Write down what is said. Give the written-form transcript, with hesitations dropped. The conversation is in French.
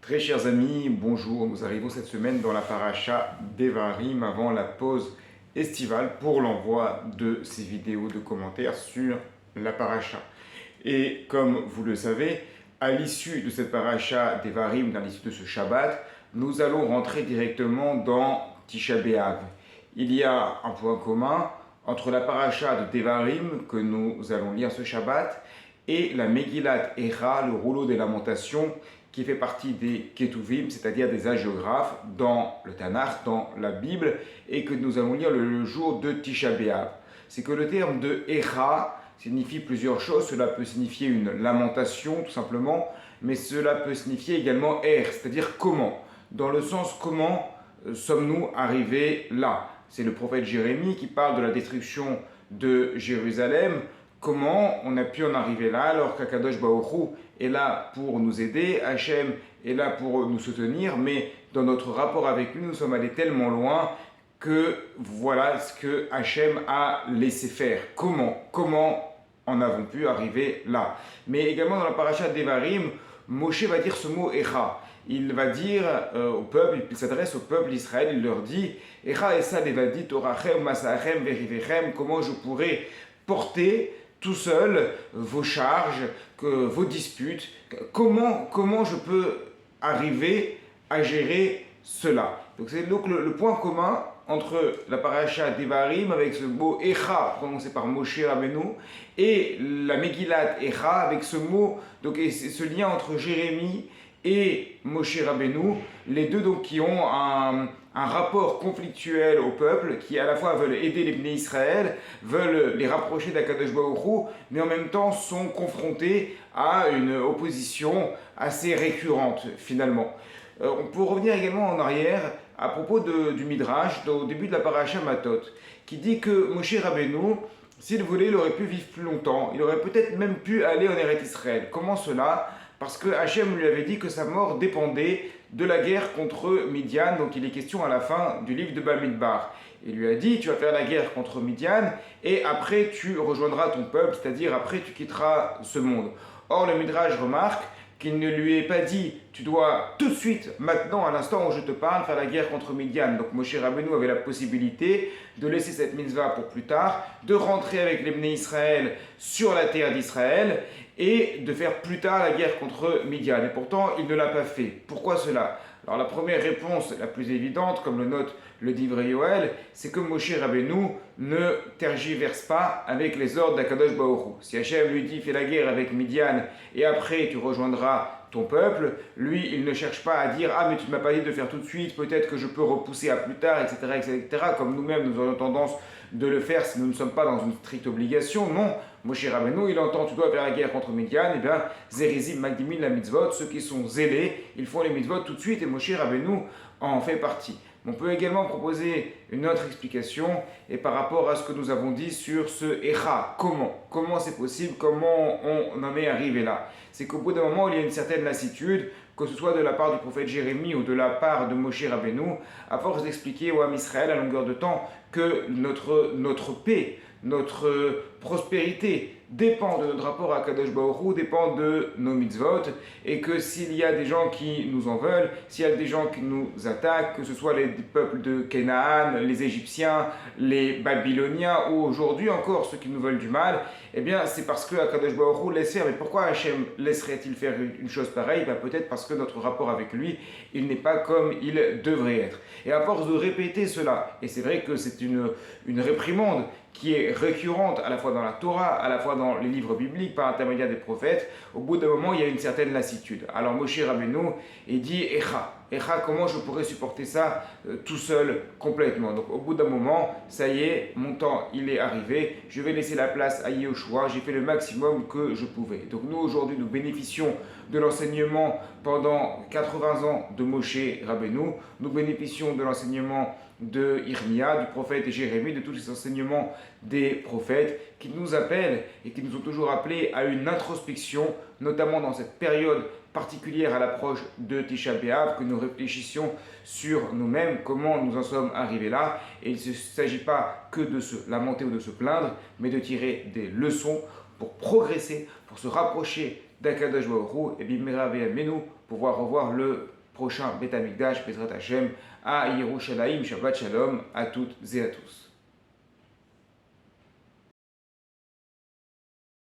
Très chers amis, bonjour. Nous arrivons cette semaine dans la paracha d'Evarim avant la pause estivale pour l'envoi de ces vidéos de commentaires sur la paracha. Et comme vous le savez, à l'issue de cette paracha d'Evarim, à l'issue de ce Shabbat, nous allons rentrer directement dans Tisha B'Av. Il y a un point commun entre la paracha de Devarim que nous allons lire ce Shabbat et la Megillat Echa, le rouleau des lamentations, qui fait partie des Ketuvim, c'est-à-dire des hagiographes dans le Tanakh, dans la Bible, et que nous allons lire le jour de Tisha B'Av. C'est que le terme de Echa signifie plusieurs choses. Cela peut signifier une lamentation, tout simplement, mais cela peut signifier également c'est-à-dire comment. Dans le sens comment sommes-nous arrivés là. C'est le prophète Jérémie qui parle de la destruction de Jérusalem. Comment on a pu en arriver là alors qu'Akadosh Baruch Hu est là pour nous aider, Hachem est là pour nous soutenir, mais dans notre rapport avec lui, nous sommes allés tellement loin que voilà ce que Hachem a laissé faire. Comment en avons pu arriver là? Mais également dans la paracha d'Evarim, Moshe va dire ce mot Echa. Il va dire au peuple, il s'adresse au peuple d'Israël, il leur dit Echa esa levadi torachem masachem verivechem, comment je pourrais porter tout seul vos charges, vos disputes, comment je peux arriver à gérer cela. Donc c'est donc le point commun entre la paracha d'Evarim avec ce mot Echa prononcé par Moshe Rabbeinu et la Megillat Echa avec ce mot, donc et ce lien entre Jérémie et Moshe Rabbeinu, les deux donc qui ont un rapport conflictuel au peuple, qui à la fois veulent aider les Bnei Israël, veulent les rapprocher d'Akadosh Baruch Hu, mais en même temps sont confrontés à une opposition assez récurrente finalement. On peut revenir également en arrière à propos du Midrash, au début de la paracha Matot, qui dit que Moshe Rabbeinu, s'il voulait, il aurait pu vivre plus longtemps, il aurait peut-être même pu aller en Eretz Israël. Comment cela? Parce que Hachem lui avait dit que sa mort dépendait de la guerre contre Midian, donc il est question à la fin du livre de Bamidbar. Il lui a dit, tu vas faire la guerre contre Midian, et après tu rejoindras ton peuple, c'est-à-dire après tu quitteras ce monde. Or le Midrash remarque qu'il ne lui est pas dit, tu dois tout de suite, maintenant, à l'instant où je te parle, faire la guerre contre Midian. Donc Moshe Rabbeinu avait la possibilité de laisser cette mitzvah pour plus tard, de rentrer avec les Bnei Israël sur la terre d'Israël et de faire plus tard la guerre contre Midian. Et pourtant, il ne l'a pas fait. Pourquoi cela? Alors la première réponse, la plus évidente, comme le note le Divrei Yoel, c'est que Moshe Rabbeinu ne tergiverse pas avec les ordres d'Akadosh Baruch Hu. Si Hachem lui dit fais la guerre avec Midian et après tu rejoindras ton peuple, lui il ne cherche pas à dire ah mais tu ne m'as pas dit de faire tout de suite, peut-être que je peux repousser à plus tard, etc. Comme nous-mêmes nous aurions tendance de le faire si nous ne sommes pas dans une stricte obligation. Non, Moshe Rabbeinu, il entend, tu dois faire la guerre contre Midian, et bien, Zerizim Magdimin la mitzvot, ceux qui sont zélés, ils font les mitzvot tout de suite, et Moshe Rabbeinu en fait partie. On peut également proposer une autre explication, et par rapport à ce que nous avons dit sur ce Echa, comment c'est possible, comment on en est arrivé là. C'est qu'au bout d'un moment, il y a une certaine lassitude, que ce soit de la part du prophète Jérémie ou de la part de Moshe Rabbeinu, à force d'expliquer au Ham Israël à longueur de temps que notre paix, notre prospérité dépend de notre rapport à Kadosh Baruch Hu, dépend de nos mitzvot, et que s'il y a des gens qui nous en veulent, s'il y a des gens qui nous attaquent, que ce soit les peuples de Canaan, les Égyptiens, les Babyloniens, ou aujourd'hui encore ceux qui nous veulent du mal, eh bien c'est parce que Kadosh Baruch Hu laisse faire. Mais pourquoi Hachem laisserait-il faire une chose pareille? Peut-être parce que notre rapport avec lui, il n'est pas comme il devrait être. Et à force de répéter cela, et c'est vrai que c'est une réprimande qui est récurrente à la fois dans la Torah, à la fois dans les livres bibliques, par l'intermédiaire des prophètes, au bout d'un moment, il y a une certaine lassitude. Alors Moshe Rabbeinu, il dit Echa, comment je pourrais supporter ça tout seul, complètement? Donc au bout d'un moment, ça y est, mon temps, il est arrivé, je vais laisser la place à Yehoshua, j'ai fait le maximum que je pouvais. Donc nous, aujourd'hui, nous bénéficions de l'enseignement pendant 80 ans de Moshe Rabbeinu, nous bénéficions de l'enseignement de Irmia, du prophète Jérémie, de tous les enseignements des prophètes qui nous appellent et qui nous ont toujours appelés à une introspection, notamment dans cette période particulière à l'approche de Tisha B'Av, que nous réfléchissions sur nous-mêmes, comment nous en sommes arrivés là. Et il ne s'agit pas que de se lamenter ou de se plaindre, mais de tirer des leçons pour progresser, pour se rapprocher d'Akadosh Baruch Hu et Bimera Ve'amenu, pouvoir revoir le prochain Bet Amikdash, Bezrat Hashem, à Yerushalayim. Shabbat Shalom à toutes et à tous.